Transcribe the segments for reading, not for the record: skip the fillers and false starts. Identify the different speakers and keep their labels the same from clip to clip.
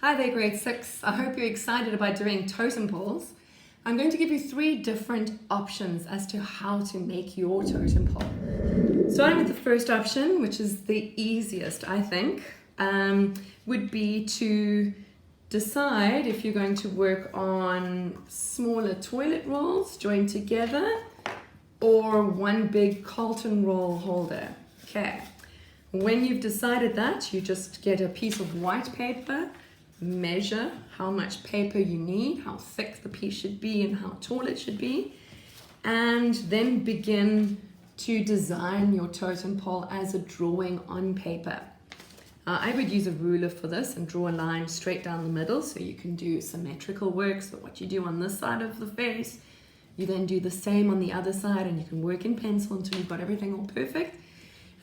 Speaker 1: Hi there, grade 6. I hope you're excited about doing totem poles. I'm going to give you 3 different options as to how to make your totem pole. Starting with the first option, which is the easiest, I think, would be to decide if you're going to work on smaller toilet rolls joined together or one big Carlton roll holder. Okay. When you've decided that, you just get a piece of white paper, measure how much paper you need, how thick the piece should be and how tall it should be, and then begin to design your totem pole as a drawing on paper. I would use a ruler for this and draw a line straight down the middle so you can do symmetrical work. So what you do on this side of the face, you then do the same on the other side, and you can work in pencil until you've got everything all perfect.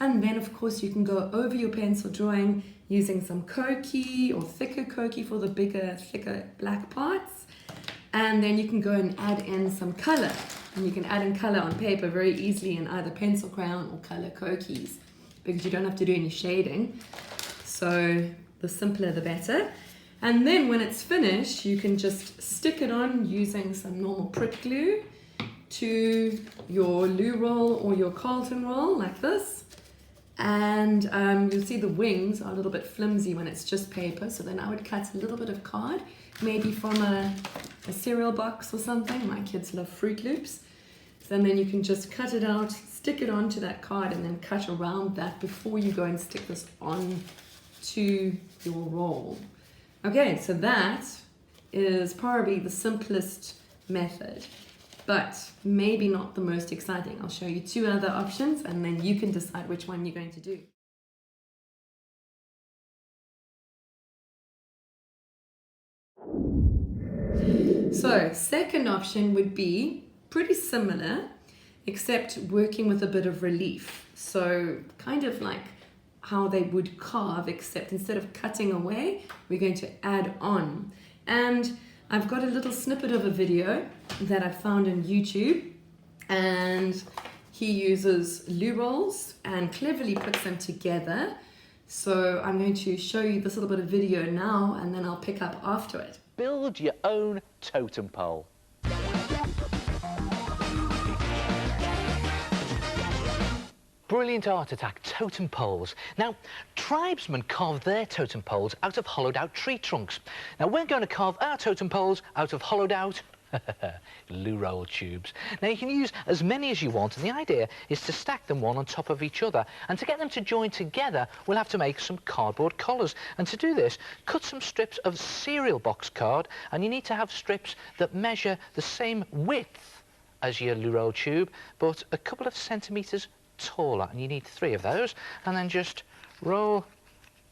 Speaker 1: And then of course you can go over your pencil drawing using some koki or thicker koki for the bigger, thicker black parts. And then you can go and add in some color. And you can add in color on paper very easily in either pencil crayon or color kokis, because you don't have to do any shading. So the simpler the better. And then when it's finished, you can just stick it on using some normal Pritt glue to your loo roll or your Carlton roll like this. And you'll see the wings are a little bit flimsy when it's just paper, so then I would cut a little bit of card, maybe from a cereal box or something. My kids love Fruit Loops. So then you can just cut it out, stick it onto that card, and then cut around that before you go and stick this on to your roll. Okay, so that is probably the simplest method, but maybe not the most exciting. I'll show you 2 other options and then you can decide which one you're going to do. So, second option would be pretty similar, except working with a bit of relief. So, kind of like how they would carve, except instead of cutting away, we're going to add on. And I've got a little snippet of a video that I found on YouTube, and he uses loo rolls and cleverly puts them together. So I'm going to show you this little bit of video now, and then I'll pick up after it.
Speaker 2: Build your own totem pole. Brilliant art attack, totem poles. Now, tribesmen carve their totem poles out of hollowed out tree trunks. Now, we're going to carve our totem poles out of hollowed out loo roll tubes. Now, you can use as many as you want, and the idea is to stack them one on top of each other. And to get them to join together, we'll have to make some cardboard collars. And to do this, cut some strips of cereal box card, and you need to have strips that measure the same width as your loo roll tube, but a couple of centimetres taller, and you need 3 of those, and then just roll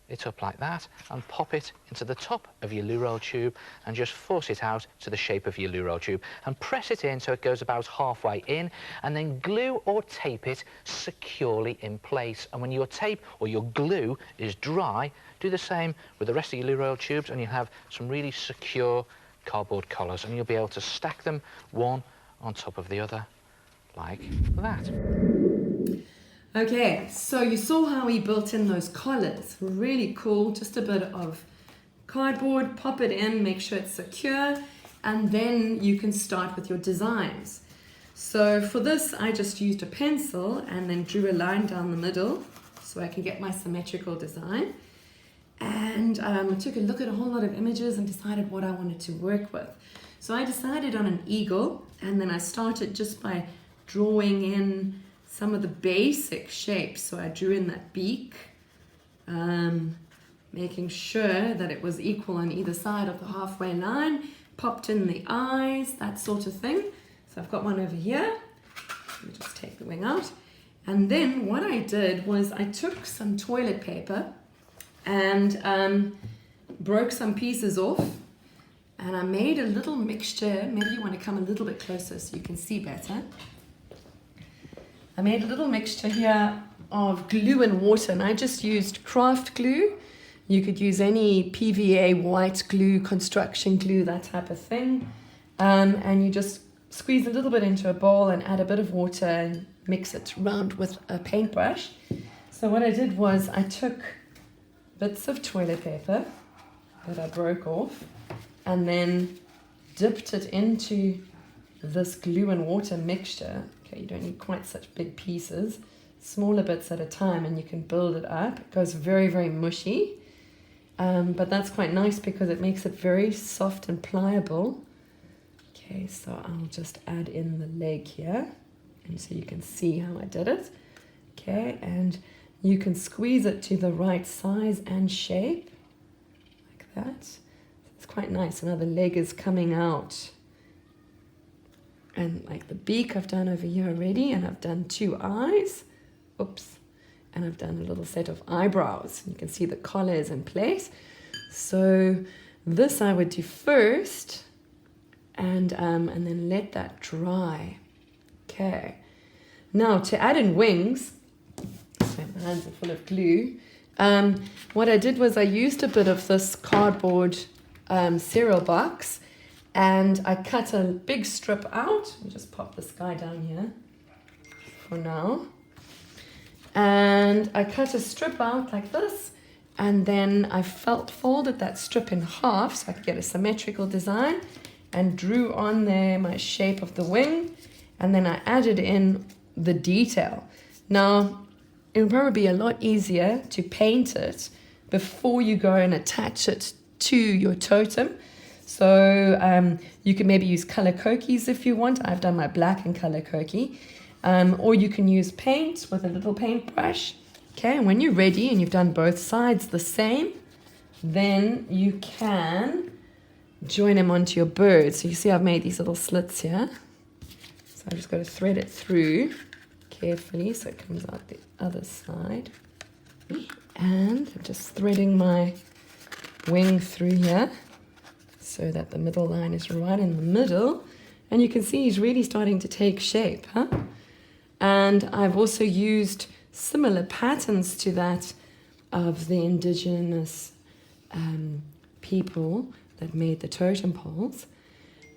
Speaker 2: it up like that and pop it into the top of your loo roll tube and just force it out to the shape of your loo roll tube and press it in so it goes about halfway in, and then glue or tape it securely in place. And when your tape or your glue is dry, do the same with the rest of your loo roll tubes, and you'll have some really secure cardboard collars, and you'll be able to stack them one on top of the other like that.
Speaker 1: Okay, so you saw how we built in those collars. Really cool. Just a bit of cardboard, pop it in, make sure it's secure, and then you can start with your designs. So for this, I just used a pencil and then drew a line down the middle so I can get my symmetrical design. And I took a look at a whole lot of images and decided what I wanted to work with. So I decided on an eagle, and then I started just by drawing in some of the basic shapes. So I drew in that beak, making sure that it was equal on either side of the halfway line, popped in the eyes, that sort of thing. So I've got one over here. Let me just take the wing out. And then what I did was I took some toilet paper and broke some pieces off, and I made a little mixture. Maybe you want to come a little bit closer so you can see better. I made a little mixture here of glue and water, and I just used craft glue. You could use any PVA white glue, construction glue, that type of thing. And you just squeeze a little bit into a bowl and add a bit of water and mix it around with a paintbrush. So what I did was I took bits of toilet paper that I broke off and then dipped it into this glue and water mixture. Okay, you don't need quite such big pieces, smaller bits at a time, and you can build it up. It goes very, very mushy, but that's quite nice because it makes it very soft and pliable. Okay, so I'll just add in the leg here, and so you can see how I did it. Okay, and you can squeeze it to the right size and shape, like that. It's quite nice. Now the leg is coming out. And like the beak I've done over here already, and I've done 2 eyes. Oops. And I've done a little set of eyebrows. You can see the collar is in place. So this I would do first, and then let that dry. Okay. Now to add in wings, so my hands are full of glue. What I did was I used a bit of this cardboard cereal box, and I cut a big strip out. Let me just pop this guy down here for now. And I cut a strip out like this, and then I folded that strip in half so I could get a symmetrical design, and drew on there my shape of the wing, and then I added in the detail. Now, it would probably be a lot easier to paint it before you go and attach it to your totem. So you can maybe use color kokies if you want. I've done my black and color koki. Or you can use paint with a little paintbrush. Okay, and when you're ready and you've done both sides the same, then you can join them onto your bird. So you see I've made these little slits here. So I just got to thread it through carefully so it comes out the other side. And I'm just threading my wing through here so that the middle line is right in the middle. And you can see he's really starting to take shape, huh? And I've also used similar patterns to that of the indigenous people that made the totem poles.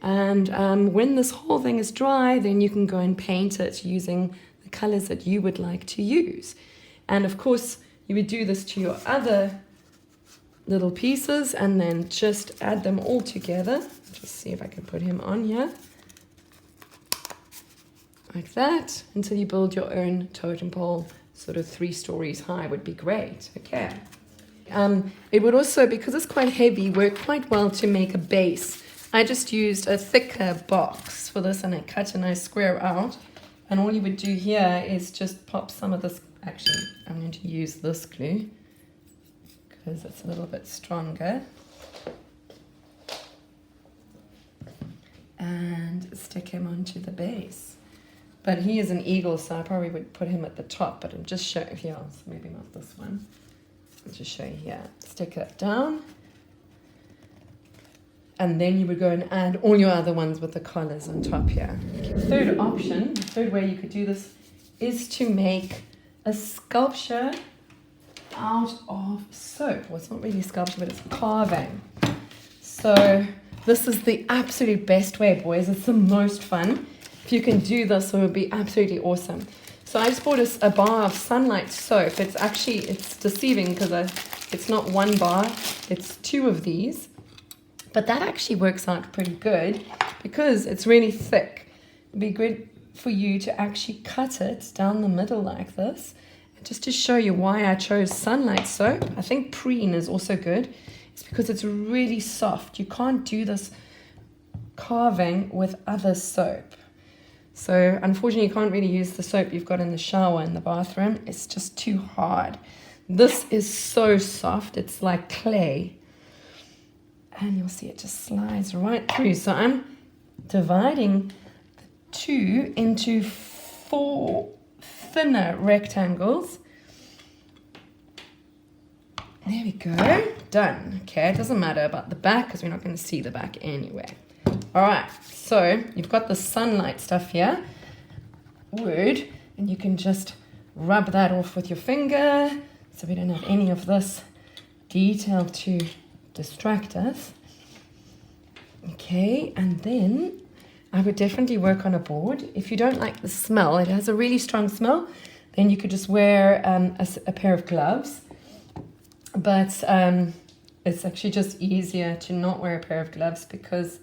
Speaker 1: And when this whole thing is dry, then you can go and paint it using the colors that you would like to use. And of course, you would do this to your other little pieces and then just add them all together. Just see if I can put him on here. Like that, until you build your own totem pole, sort of 3 stories high would be great. Okay. It would also, because it's quite heavy, work quite well to make a base. I just used a thicker box for this, and I cut a nice square out. And all you would do here is just pop some of this. Actually, I'm going to use this glue because it's a little bit stronger. And stick him onto the base. But he is an eagle, so I probably would put him at the top, but I'll just show you here, so maybe not this one. I'll just show you here. Stick it down. And then you would go and add all your other ones with the collars on top here. The third option, the third way you could do this, is to make a sculpture out of soap. Well, it's not really sculpture, but it's carving. So this is the absolute best way, boys. It's the most fun. If you can do this, it would be absolutely awesome. So I just bought a bar of Sunlight soap. It's deceiving because it's not 1 bar, it's 2 of these. But that actually works out pretty good because it's really thick. It'd be good for you to actually cut it down the middle like this. And just to show you why I chose Sunlight soap, I think Preen is also good. It's because it's really soft. You can't do this carving with other soap. So unfortunately, you can't really use the soap you've got in the shower in the bathroom. It's just too hard. This is so soft. It's like clay. And you'll see it just slides right through. So I'm dividing the 2 into 4 thinner rectangles. There we go. Done. Okay, it doesn't matter about the back because we're not going to see the back anyway. All right, so you've got the Sunlight stuff here, wood, and you can just rub that off with your finger so we don't have any of this detail to distract us. Okay, and then I would definitely work on a board. If you don't like the smell, it has a really strong smell, then you could just wear a pair of gloves. But it's actually just easier to not wear a pair of gloves because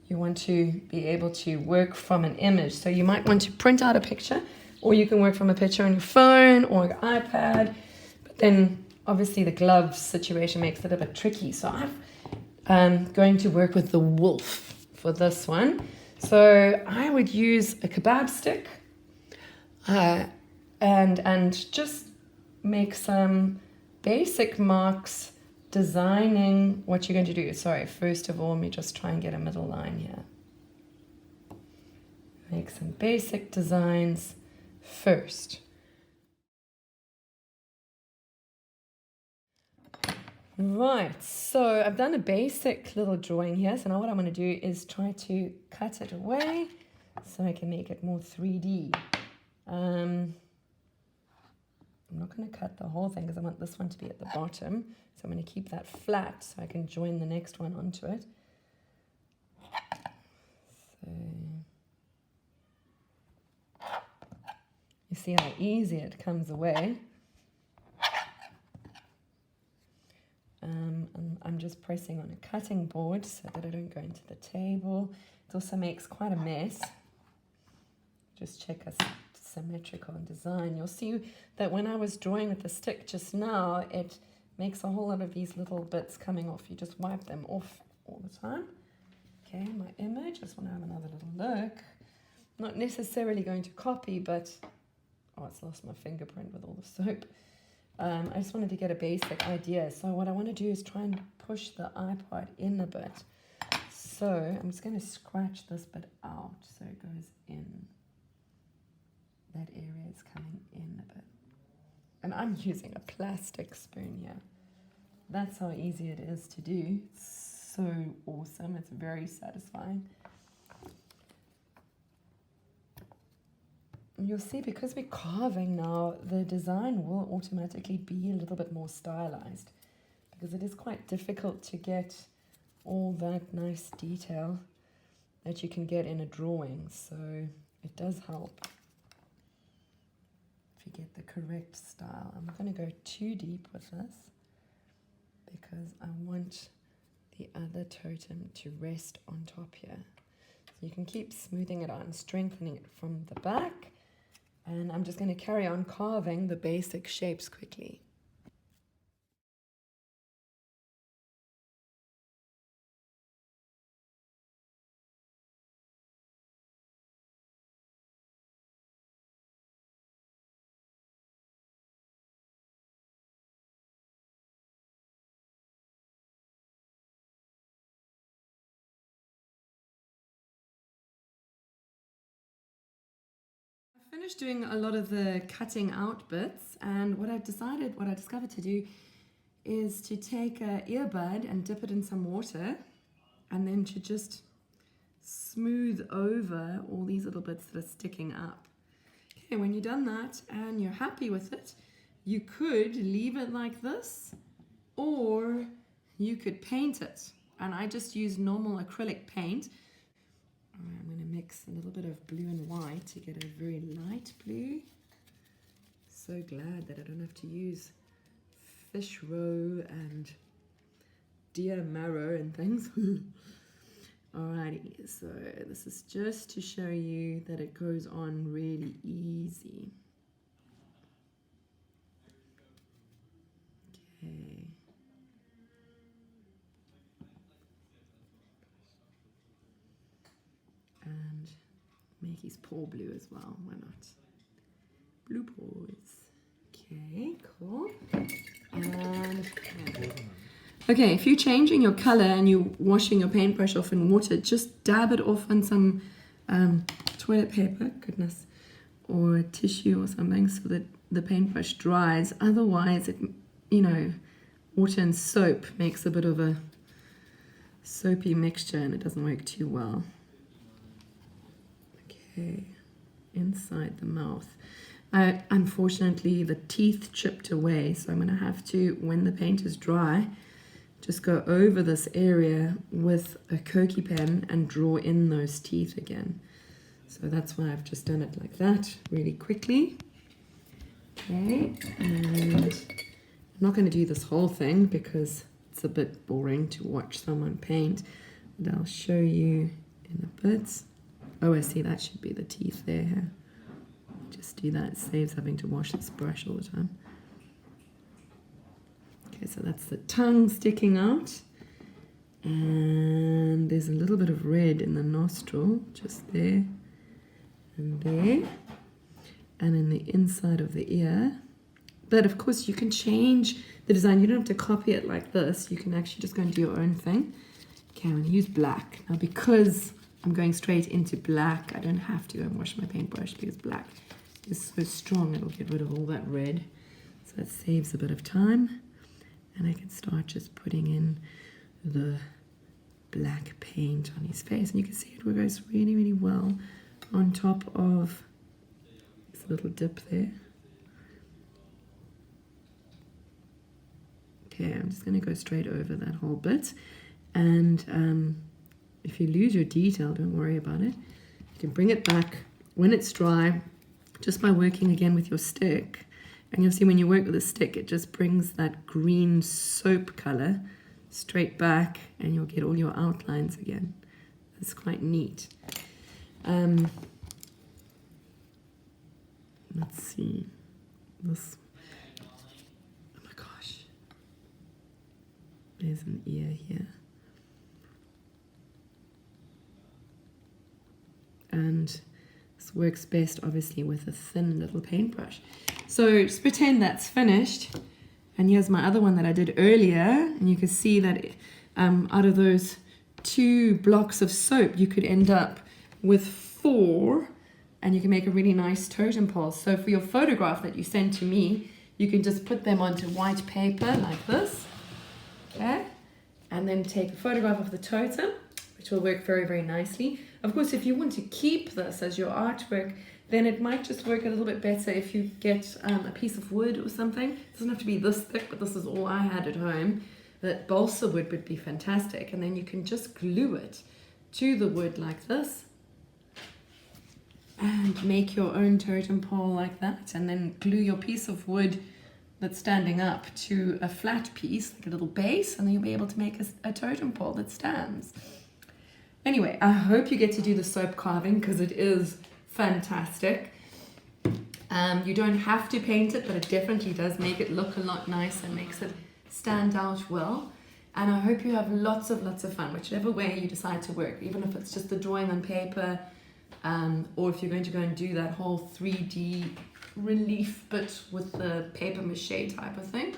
Speaker 1: you want to be able to work from an image. So you might want to print out a picture, or you can work from a picture on your phone or your iPad. But then obviously the gloves situation makes it a bit tricky. So I'm going to work with the wolf for this one. So I would use a kebab stick and just make some basic marks designing what you're going to do. Sorry, first of all, let me just try and get a middle line here. Make some basic designs first. Right, so I've done a basic little drawing here. So now what I'm going to do is try to cut it away so I can make it more 3D. I'm not going to cut the whole thing because I want this one to be at the bottom. So I'm going to keep that flat so I can join the next one onto it. So you see how easy it comes away. And I'm just pressing on a cutting board so that I don't go into the table. It also makes quite a mess. Just check it's symmetrical in design. You'll see that when I was drawing with the stick just now, it makes a whole lot of these little bits coming off. You just wipe them off all the time. Okay, my image, I just want to have another little look. Not necessarily going to copy, but oh, it's lost my fingerprint with all the soap. I just wanted to get a basic idea. So what I want to do is try and push the iPod in a bit. So I'm just going to scratch this bit out so it goes in. That area is coming in a bit. And I'm using a plastic spoon here. That's how easy it is to do. It's so awesome. It's very satisfying. You'll see because we're carving now, the design will automatically be a little bit more stylized because it is quite difficult to get all that nice detail that you can get in a drawing. So it does help if you get the correct style. I'm not going to go too deep with this because I want the other totem to rest on top here. So you can keep smoothing it out and strengthening it from the back. And I'm just going to carry on carving the basic shapes quickly. Finished doing a lot of the cutting out bits, and what I discovered to do is to take an earbud and dip it in some water and then to just smooth over all these little bits that are sticking up. Okay, when you've done that and you're happy with it, you could leave it like this or you could paint it, and I just use normal acrylic paint. I'm going to mix a little bit of blue and white to get a very light blue. So glad that I don't have to use fish roe and deer marrow and things. Alrighty, so this is just to show you that it goes on really easy. Okay. And make his paw blue as well, why not? Blue paws. Okay, cool. And okay, if you're changing your color and you're washing your paintbrush off in water, just dab it off on some toilet paper, goodness, or tissue or something so that the paintbrush dries. Otherwise, it, water and soap makes a bit of a soapy mixture and it doesn't work too well. Okay, inside the mouth. Unfortunately, the teeth chipped away, so I'm going to have to, when the paint is dry, just go over this area with a Koki pen and draw in those teeth again. So that's why I've just done it like that, really quickly. Okay, and I'm not going to do this whole thing because it's a bit boring to watch someone paint, but I'll show you in a bit. Oh, I see, that should be the teeth there. Just do that, it saves having to wash this brush all the time. Okay, so that's the tongue sticking out. And there's a little bit of red in the nostril, just there and there. And in the inside of the ear. But of course you can change the design. You don't have to copy it like this. You can actually just go and do your own thing. Okay, I'm going to use black. Now because I'm going straight into black, I don't have to go and wash my paintbrush because black is so strong it'll get rid of all that red. So that saves a bit of time. And I can start just putting in the black paint on his face. And you can see it goes really, really well on top of this little dip there. Okay, I'm just going to go straight over that whole bit. And if you lose your detail, don't worry about it. You can bring it back when it's dry, just by working again with your stick. And you'll see when you work with a stick, it just brings that green soap color straight back and you'll get all your outlines again. It's quite neat. Let's see. This. Oh my gosh. There's an ear here. And this works best obviously with a thin little paintbrush. So just pretend that's finished. And here's my other one that I did earlier. And you can see that out of those 2 blocks of soap, you could end up with 4. And you can make a really nice totem pole. So for your photograph that you send to me, you can just put them onto white paper like this. Okay? And then take a photograph of the totem, which will work very, very nicely. Of course, if you want to keep this as your artwork, then it might just work a little bit better if you get a piece of wood or something. It doesn't have to be this thick, but this is all I had at home. That balsa wood would be fantastic. And then you can just glue it to the wood like this. And make your own totem pole like that. And then glue your piece of wood that's standing up to a flat piece, like a little base. And then you'll be able to make a totem pole that stands. Anyway, I hope you get to do the soap carving because it is fantastic. You don't have to paint it, but it definitely does make it look a lot nicer and makes it stand out well. And I hope you have lots of fun, whichever way you decide to work, even if it's just the drawing on paper, or if you're going to go and do that whole 3D relief bit with the paper mache type of thing,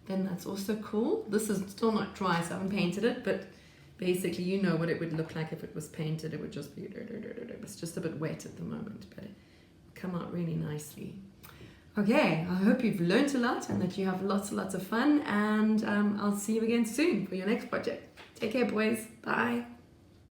Speaker 1: then that's also cool. This is still not dry, so I haven't painted it, but basically you know what it would look like if it was painted. It would just be, it's just a bit wet at the moment, but it will come out really nicely. Okay, I hope you've learned a lot and that you have lots of fun, and I'll see you again soon for your next project. Take care, boys. Bye.